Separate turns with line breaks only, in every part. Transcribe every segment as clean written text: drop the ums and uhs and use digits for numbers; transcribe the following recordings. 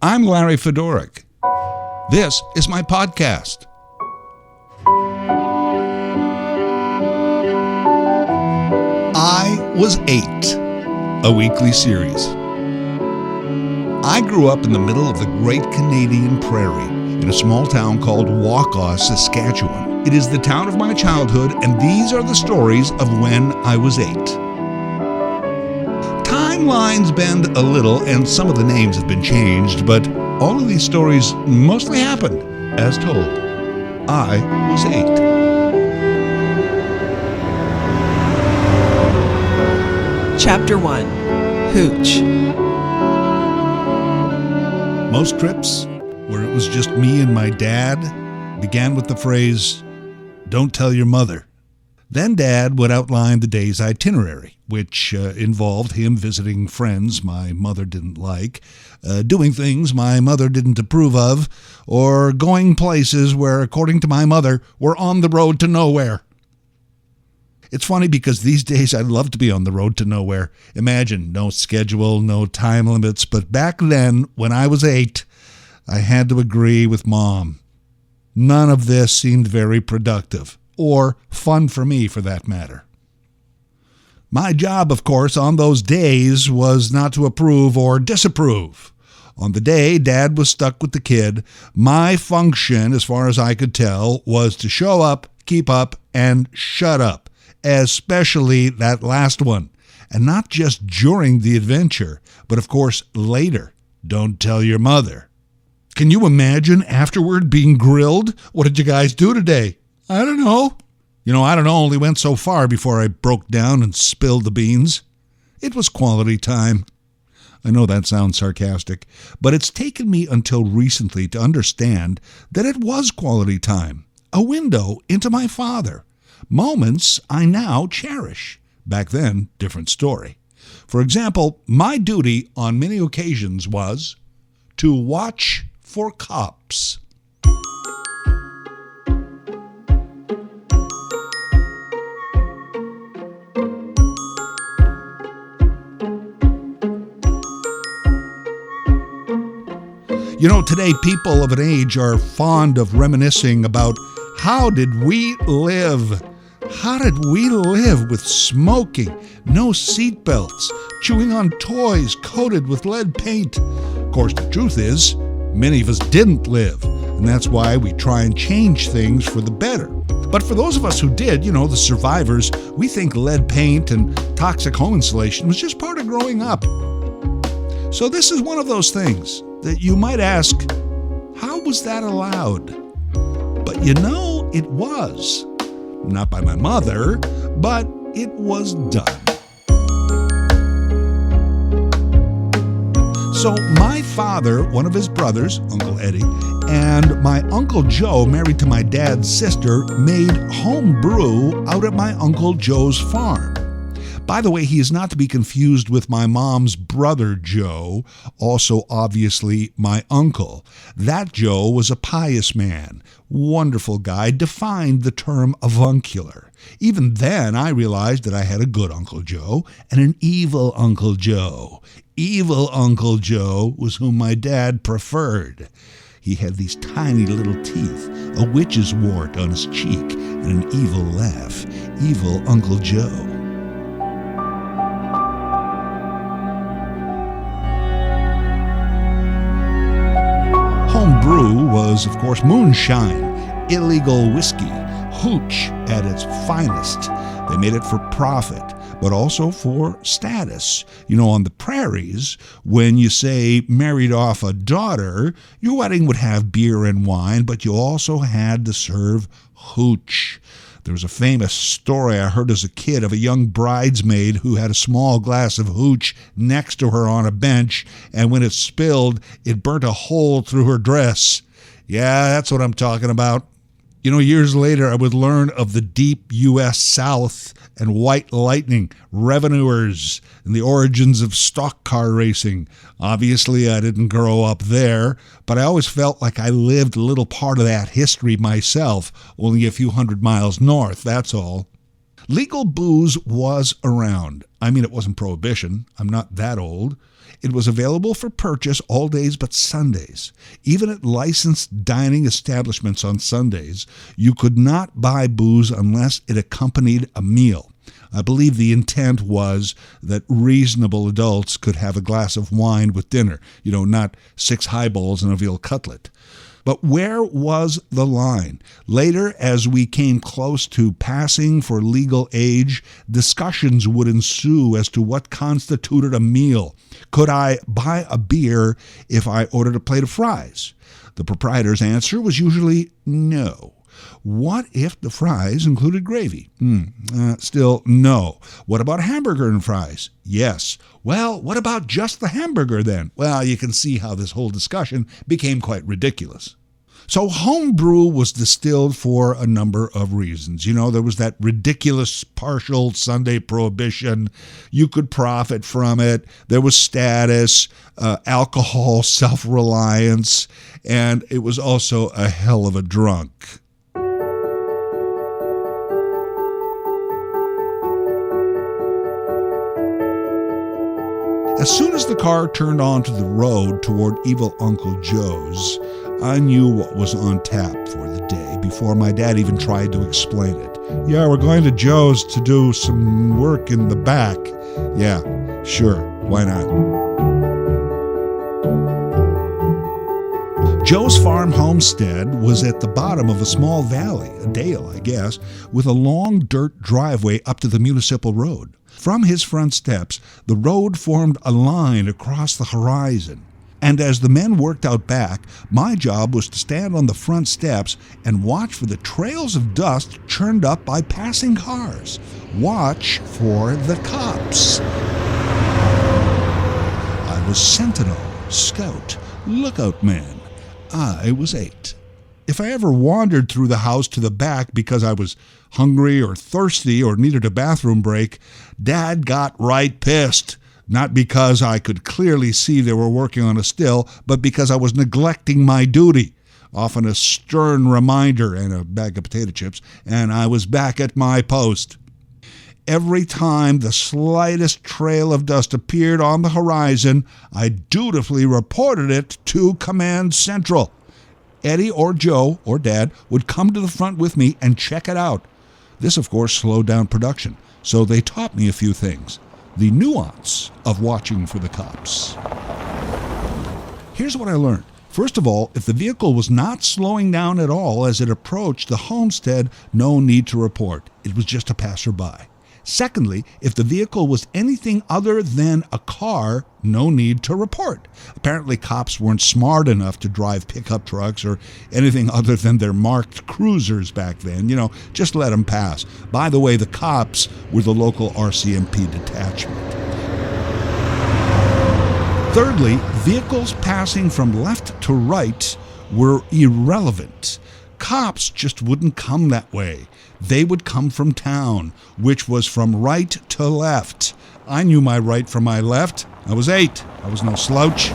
I'm Larry Fedoruk. This is my podcast. I Was 8, a weekly series. I grew up in the middle of the Great Canadian Prairie in a small town called Waukau, Saskatchewan. It is the town of my childhood, and these are the stories of when I was 8. Timelines bend a little, and some of the names have been changed, but all of these stories mostly happened as told. I was 8.
Chapter 1. Hooch.
Most trips, where it was just me and my dad, began with the phrase, "Don't tell your mother." Then Dad would outline the day's itinerary, which involved him visiting friends my mother didn't like, doing things my mother didn't approve of, or going places where, according to my mother, were on the road to nowhere. It's funny because these days I'd love to be on the road to nowhere. Imagine, no schedule, no time limits, but back then, when I was 8, I had to agree with Mom. None of this seemed very productive, or fun for me for that matter. My job, of course, on those days was not to approve or disapprove. On the day Dad was stuck with the kid, my function, as far as I could tell, was to show up, keep up, and shut up. Especially that last one. And not just during the adventure, but of course later. Don't tell your mother. Can you imagine afterward being grilled? What did you guys do today? I don't know. I don't know only went so far before I broke down and spilled the beans. It was quality time. I know that sounds sarcastic, but it's taken me until recently to understand that it was quality time. A window into my father. Moments I now cherish. Back then, different story. For example, my duty on many occasions was to watch for cops. Today people of an age are fond of reminiscing about how did we live? How did we live with smoking, no seatbelts, chewing on toys coated with lead paint? Of course, the truth is, many of us didn't live, and that's why we try and change things for the better. But for those of us who did, the survivors, we think lead paint and toxic home insulation was just part of growing up. So this is one of those things that you might ask, how was that allowed? But it was. Not by my mother, but it was done. So my father, one of his brothers, Uncle Eddie, and my Uncle Joe, married to my dad's sister, made home brew out at my Uncle Joe's farm. By the way, he is not to be confused with my mom's brother Joe, also obviously my uncle. That Joe was a pious man, wonderful guy, defined the term avuncular. Even then, I realized that I had a good Uncle Joe and an evil Uncle Joe. Evil Uncle Joe was whom my dad preferred. He had these tiny little teeth, a witch's wart on his cheek, and an evil laugh. Evil Uncle Joe. Home brew was, of course, moonshine, illegal whiskey, hooch at its finest. They made it for profit, but also for status. On the prairies, when you say married off a daughter, your wedding would have beer and wine, but you also had to serve hooch. There was a famous story I heard as a kid of a young bridesmaid who had a small glass of hooch next to her on a bench, and when it spilled, it burnt a hole through her dress. Yeah, that's what I'm talking about. Years later, I would learn of the deep U.S. South and white lightning, revenuers, and the origins of stock car racing. Obviously, I didn't grow up there, but I always felt like I lived a little part of that history myself, only a few hundred miles north, that's all. Legal booze was around. I mean, it wasn't prohibition. I'm not that old. It was available for purchase all days but Sundays. Even at licensed dining establishments on Sundays, you could not buy booze unless it accompanied a meal. I believe the intent was that reasonable adults could have a glass of wine with dinner, not 6 highballs and a veal cutlet. But where was the line? Later, as we came close to passing for legal age, discussions would ensue as to what constituted a meal. Could I buy a beer if I ordered a plate of fries? The proprietor's answer was usually no. What if the fries included gravy? Still no. What about a hamburger and fries? Yes. Well, what about just the hamburger then? Well, you can see how this whole discussion became quite ridiculous. So homebrew was distilled for a number of reasons. There was that ridiculous partial Sunday prohibition. You could profit from it. There was status, alcohol, self-reliance, and it was also a hell of a drunk. As soon as the car turned onto the road toward Evil Uncle Joe's, I knew what was on tap for the day before my dad even tried to explain it. Yeah, we're going to Joe's to do some work in the back. Yeah, sure, why not? Joe's farm homestead was at the bottom of a small valley, a dale, I guess, with a long dirt driveway up to the municipal road. From his front steps, the road formed a line across the horizon. And as the men worked out back, my job was to stand on the front steps and watch for the trails of dust churned up by passing cars. Watch for the cops. I was sentinel, scout, lookout man. I was 8. If I ever wandered through the house to the back because I was hungry or thirsty or needed a bathroom break, Dad got right pissed. Not because I could clearly see they were working on a still, but because I was neglecting my duty. Often a stern reminder and a bag of potato chips, and I was back at my post. Every time the slightest trail of dust appeared on the horizon, I dutifully reported it to Command Central. Eddie or Joe or Dad would come to the front with me and check it out. This, of course, slowed down production, so they taught me a few things. The nuance of watching for the cops. Here's what I learned. First of all, if the vehicle was not slowing down at all as it approached the homestead, no need to report. It was just a passerby. Secondly, if the vehicle was anything other than a car, no need to report. Apparently, cops weren't smart enough to drive pickup trucks or anything other than their marked cruisers back then. Just let them pass. By the way, the cops were the local RCMP detachment. Thirdly, vehicles passing from left to right were irrelevant. Cops just wouldn't come that way. They would come from town, which was from right to left. I knew my right from my left. I was 8. I was no slouch.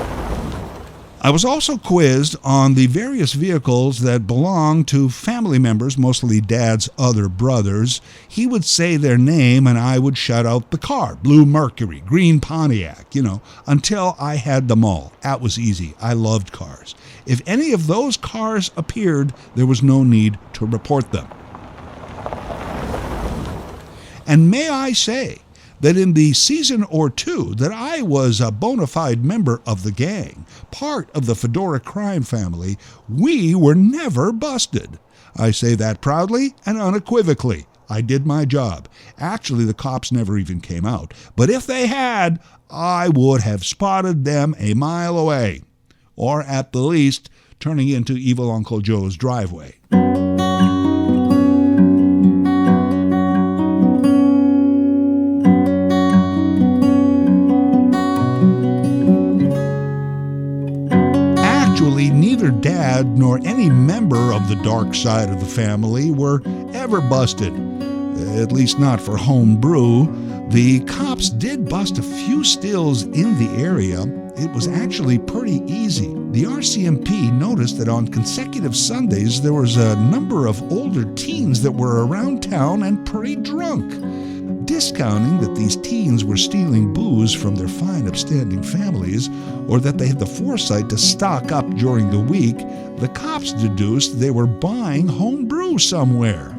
I was also quizzed on the various vehicles that belonged to family members, mostly Dad's other brothers. He would say their name and I would shout out the car. Blue Mercury, green Pontiac, until I had them all. That was easy. I loved cars. If any of those cars appeared, there was no need to report them. And may I say that in the season or two that I was a bona fide member of the gang, part of the Fedora crime family, we were never busted. I say that proudly and unequivocally. I did my job. Actually, the cops never even came out. But if they had, I would have spotted them a mile away. Or at the least, turning into Evil Uncle Joe's driveway. Neither Dad nor any member of the dark side of the family were ever busted, at least not for home brew. The cops did bust a few stills in the area. It was actually pretty easy. The RCMP noticed that on consecutive Sundays there was a number of older teens that were around town and pretty drunk. discounting that these teens were stealing booze from their fine upstanding families, or that they had the foresight to stock up during the week, the cops deduced they were buying home brew somewhere.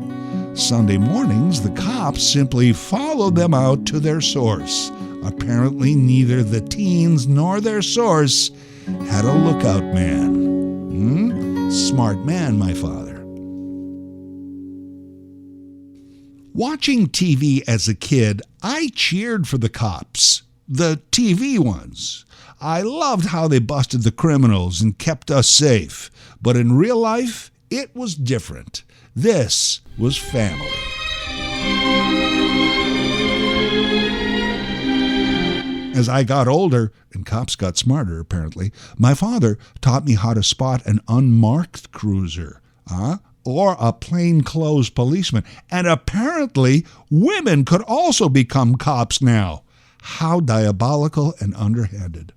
Sunday mornings, the cops simply followed them out to their source. Apparently, neither the teens nor their source had a lookout man. Smart man, my father. Watching TV as a kid, I cheered for the cops, the TV ones. I loved how they busted the criminals and kept us safe. But in real life, it was different. This was family. As I got older, and cops got smarter apparently, my father taught me how to spot an unmarked cruiser, or a plainclothes policeman. And apparently, women could also become cops now. How diabolical and underhanded.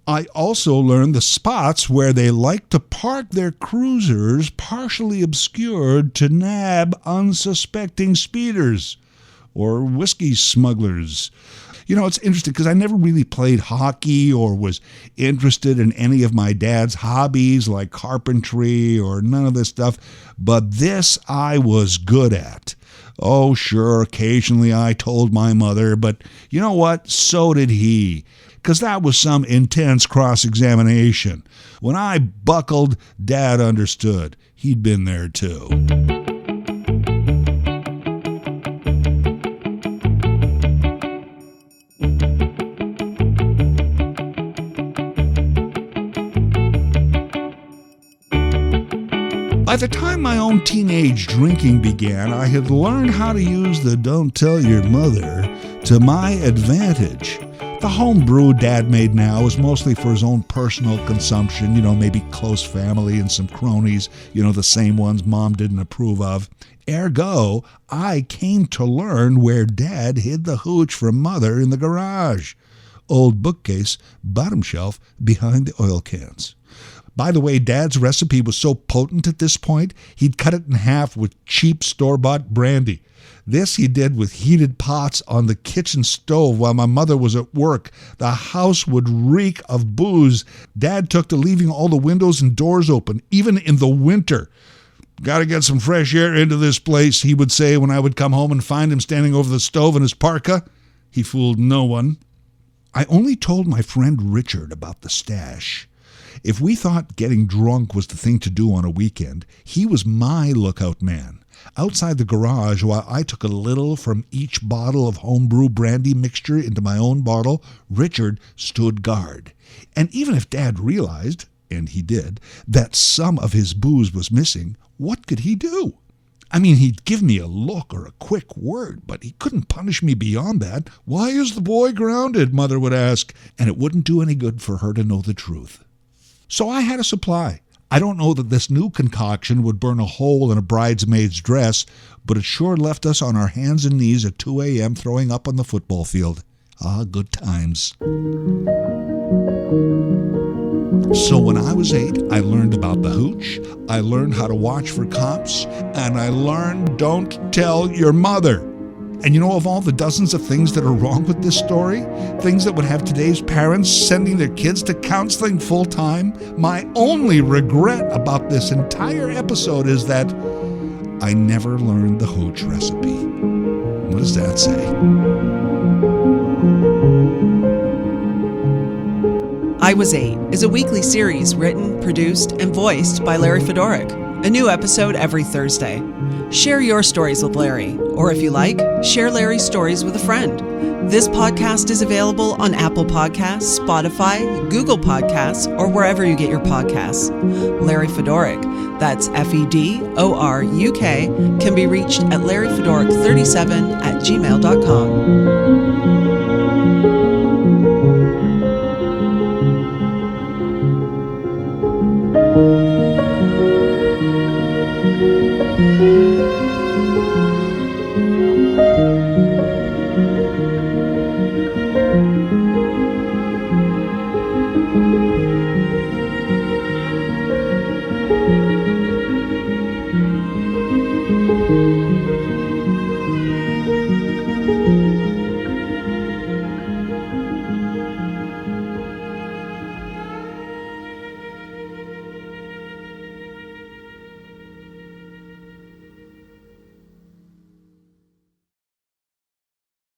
I also learned the spots where they like to park their cruisers partially obscured to nab unsuspecting speeders or whiskey smugglers. You know, it's interesting because I never really played hockey or was interested in any of my dad's hobbies like carpentry or none of this stuff, but this I was good at. Oh, sure, occasionally I told my mother, but you know what? So did he, because that was some intense cross-examination. When I buckled, Dad understood. He'd been there too. By the time my own teenage drinking began, I had learned how to use the "don't tell your mother" to my advantage. The home brew Dad made now was mostly for his own personal consumption, maybe close family and some cronies, the same ones Mom didn't approve of. Ergo, I came to learn where Dad hid the hooch from Mother in the garage. Old bookcase, bottom shelf, behind the oil cans. By the way, Dad's recipe was so potent at this point, he'd cut it in half with cheap store-bought brandy. This he did with heated pots on the kitchen stove while my mother was at work. The house would reek of booze. Dad took to leaving all the windows and doors open, even in the winter. "Gotta get some fresh air into this place," he would say when I would come home and find him standing over the stove in his parka. He fooled no one. I only told my friend Richard about the stash. If we thought getting drunk was the thing to do on a weekend, he was my lookout man. Outside the garage, while I took a little from each bottle of homebrew brandy mixture into my own bottle, Richard stood guard. And even if Dad realized, and he did, that some of his booze was missing, what could he do? I mean, he'd give me a look or a quick word, but he couldn't punish me beyond that. "Why is the boy grounded?" Mother would ask, and it wouldn't do any good for her to know the truth. So I had a supply. I don't know that this new concoction would burn a hole in a bridesmaid's dress, but it sure left us on our hands and knees at 2 a.m. throwing up on the football field. Good times. So when I was 8, I learned about the hooch, I learned how to watch for cops, and I learned don't tell your mother. And of all the dozens of things that are wrong with this story, things that would have today's parents sending their kids to counseling full-time, my only regret about this entire episode is that I never learned the hooch recipe. What does that say?
I Was 8 is a weekly series written, produced, and voiced by Larry Fedoruk. A new episode every Thursday. Share your stories with Larry, or if you like, share Larry's stories with a friend. This podcast is available on Apple Podcasts, Spotify, Google Podcasts, or wherever you get your podcasts. Larry Fedoruk, that's Fedoruk, can be reached at larryfedoruk37@gmail.com.